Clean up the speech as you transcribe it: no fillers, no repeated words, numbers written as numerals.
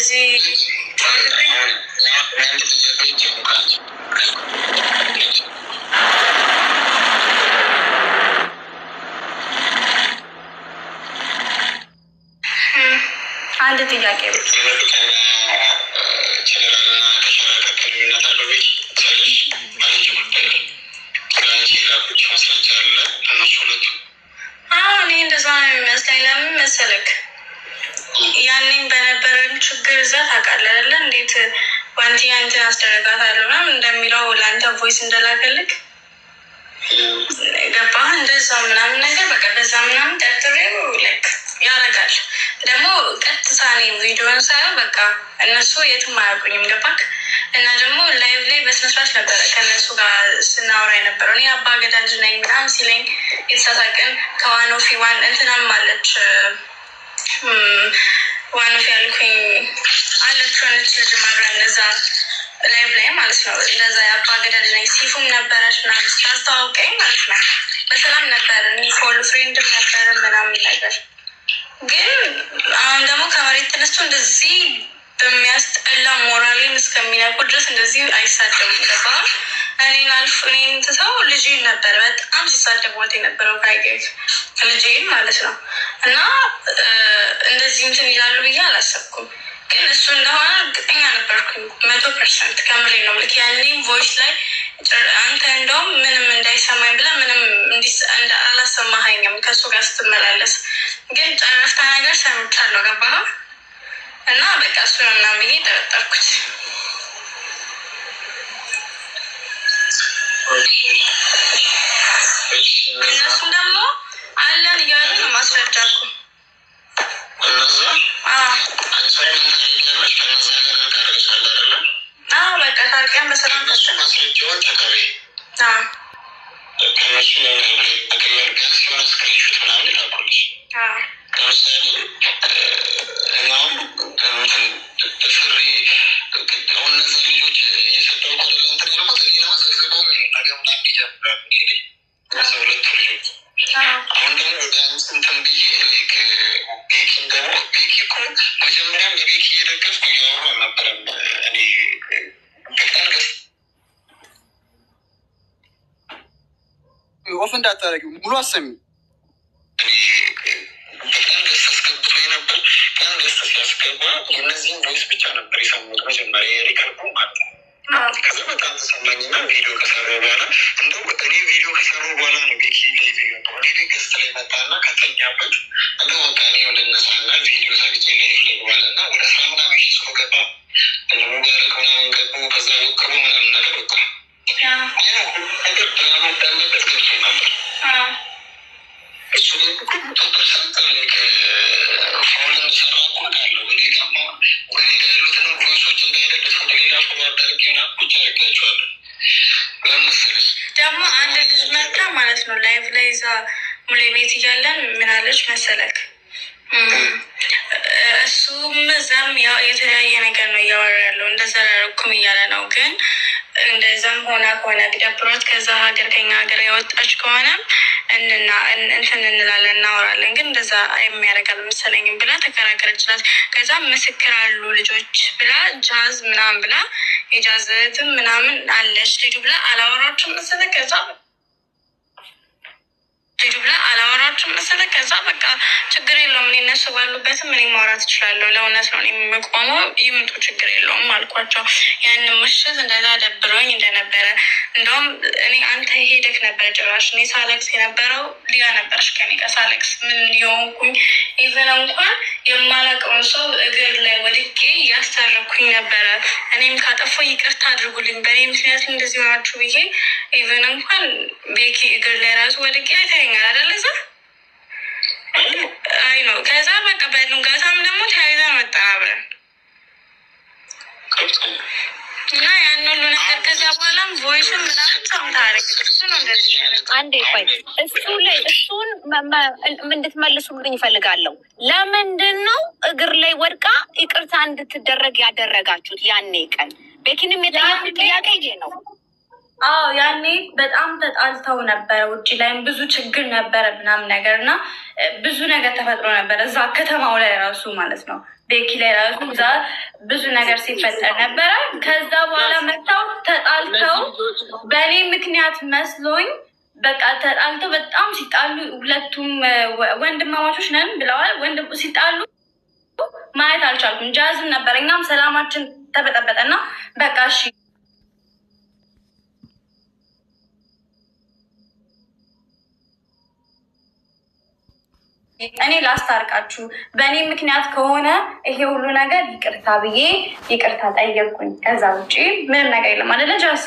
እንደዚህ አንድ ጥያቄ እኔ እንደዛ ነው የሚመስለኝ። ለምን መሰለክ ያኔም በነበረን ችግር እዛ ታውቃለህ አይደለ? እንዴት ዋንቲ አንተን አስደረጋታለሁ ምናምን እንደሚለው ለአንተ ቮይስ እንደላከልክ ገባህ? እንደዛ ምናምን ነገር በቃ በዛ ምናምን ጠርጥሬው ልክ ያደርጋል። ደግሞ ቀጥታ እኔ ቪዲዮን ሳየው በቃ እነሱ የትም አያውቁኝም። ገባክ? እና ደግሞ ላይቭ ላይ በስነስርዓት ነበረ ከእነሱ ጋር ስናወራ የነበረው። እኔ አባ ገዳጅ ነኝ ምናምን ሲለኝ የተሳሳቅን ከዋኖፊ ዋን እንትናም አለች ዋኖፊ ያልኩኝ አለች ሆነች ልጅ ማብራ እነዛ ላይቭ ላይ ማለት ነው። እንደዛ የአባ ገዳጅ ነኝ ሲፉም ነበረች ምናምን ስታስተዋውቀኝ ማለት ነው። በሰላም ነበር ፎሎ ፍሬንድም ነበር ምናምን ነገር። ግን አሁን ደግሞ ከመሬት ተነስቶ እንደዚህ በሚያስጠላ ሞራሌን እስከሚነቁ ድረስ እንደዚህ አይሳደቡም። ገባ? እኔን አልፎ እኔን ትተው ልጄን ነበር በጣም ሲሳደቧት የነበረው ካይጌት ልጄን ማለት ነው። እና እንደዚህ እንትን ይላሉ ብዬ አላሰብኩም። ግን እሱ እንደሆነ እርግጠኛ ነበርኩኝ 100%። ከምሬ ነው ልክ ያኔም ቮይስ ላይ አንተ እንደውም ምንም እንዳይሰማኝ ብላ ምንም አላሰማኸኝም ከእሱ ጋር ስትመላለስ። ግን ጨረፍታ ነገር ሰምቻለሁ። ገባህ? እና በቃ እሱ ነው ምናምን ብዬ ጠረጠርኩት። እነሱም ደግሞ አለን እያሉ ነው ማስረጃኩ በቃ ታርቀን በሰላም ማስረጃውን ተቀበ ከነሱ ቢያንስ ስክሪንሾት ምናምን ላኩልሽ። ለምሳሌ እናሁን በፍሪ አሁን እነዚህ ልጆች እየሰጠው ኮደለንት ያልኩት ሌላ ዘግቦ ነገ ምናምን ይጀምራል እንግዲህ እነዚ ሁለቱ ልጆች። አሁን ደግሞ ወደ እንትን ብዬ ቤኪን ደግሞ ቤኪ እኮ መጀመሪያም የቤኪ እየደገፍኩ እያወሩ አልነበረም። እኔ ኦፍ እንዳታረጊው ሙሉ አሰሚ በጣም ደስ አስገብቶ ነበር። በጣም ደስ ሲያስገባ የእነዚህን ቮይስ ብቻ ነበር የሰሙት መጀመሪያ የሪከርዱ ማለት ነው። ከዛ በጣም ተሰማኝና ቪዲዮ ከሰሩ በኋላ እንደው እኔ ቪዲዮ ከሰሩ በኋላ ነው ቤኪ ላይ እኔ ገስት ላይ መጣና ከተኛበት እንደው በቃ እኔ ወደነሳና ቪዲዮ ሰርቼ ላይ ይባልና ወደ ስራ ምናምን ሽሶ ገባ ለሙጋረቅ ምናምን ገቡ። ከዛ ወክሩ ምናምን ነገር ወጣ ነገር ድራማ እንዳለበት ገብቶ ነበር። እሱ ፐርሰንት ፋውልን ሰራ እኮ ካለው እኔ ጋ ያሉትን ቮይሶች እንዳይደግስ ወደ ሌላ ፎሎ አዳርግ ሆና ቁጭ አድርጋቸዋለሁ። ለምስልስ ደግሞ አንድ ልጅ መጣ ማለት ነው ላይቭ ላይ እዛ ሙሌ ቤት እያለን ምናለች መሰለክ እሱም እዛም ያው የተለያየ ነገር ነው እያወራ ያለው እንደዛ ላረኩም እያለ ነው። ግን እንደዛም ሆና ከሆነ ቢደብሯት ከዛ ሀገር ከኛ ሀገር የወጣች ከሆነ እንትን እንላለን እናወራለን። ግን እንደዛ የሚያደርግ አልመሰለኝም ብላ ተከራከረችላት። ከዛ ምስክር አሉ ልጆች ብላ ጃዝ ምናምን ብላ የጃዝትም ምናምን አለች ልጁ ብላ አላወራችም መሰለኝ። ከዛ ልጁ ብላ አላወራችም መሰለኝ። ከዛ በቃ ችግር የለውም እኔ እነሱ ባሉበትም እኔ ማውራት እችላለሁ። ለእውነት ነው የምቆመው ይምጡ ችግር የለውም አልኳቸው። ያንን ምሽት እንደዛ ደብሮኝ እንደነበረ እንደውም እኔ አንተ ሄደክ ነበረ ጭራሽ እኔ ሳለቅስ የነበረው ሊያ ነበረች ከኔ ጋር ሳለቅስ ምን ሊሆንኩኝ ኢቨን እንኳን የማላውቀውን ሰው እግር ላይ ወድቄ እያስታረኩኝ ነበረ። እኔም ካጠፎ ይቅርታ አድርጉልኝ በእኔ ምክንያት እንደዚህ ሆናችሁ ብዬ ኢቨን እንኳን ቤኪ እግር ላይ ራሱ ወድቄ አይተኛል አደለ እዛ አይ ነው። ከዛ በቃ በንጋታም ደግሞ ተያይዘን መጣን አብረን እና ያን ሁሉ ነገር ከዛ በኋላም ቮይስን ምናምን ሰምታረግ እሱ ነው እንደዚህ አንዴ ቆይ እሱን እንድትመልሱልኝ ይፈልጋለሁ። ለምንድን ነው እግር ላይ ወድቃ ይቅርታ እንድትደረግ ያደረጋችሁት? ያኔ ቀን ቤኪንም የጠየቁት ጥያቄ ይሄ ነው። ያኔ በጣም ተጣልተው ነበረ። ውጭ ላይም ብዙ ችግር ነበረ ምናምን ነገር እና ብዙ ነገር ተፈጥሮ ነበረ እዛ ከተማው ላይ ራሱ ማለት ነው። ቤኪ ላይ ራሱ እዛ ብዙ ነገር ሲፈጠር ነበረ። ከዛ በኋላ መጥተው ተጣልተው በእኔ ምክንያት መስሎኝ በቃ ተጣልተው በጣም ሲጣሉ ሁለቱም ወንድማማቾች ነን ብለዋል። ሲጣሉ ማየት አልቻልኩም። ጃዝም ነበር። እኛም ሰላማችን ተበጠበጠና በቃ እሺ እኔ ላስታርቃችሁ በእኔ ምክንያት ከሆነ ይሄ ሁሉ ነገር ይቅርታ ብዬ ይቅርታ ጠየቅኩኝ። ከዛ ውጭ ምንም ነገር የለም አይደለ ጃዝ?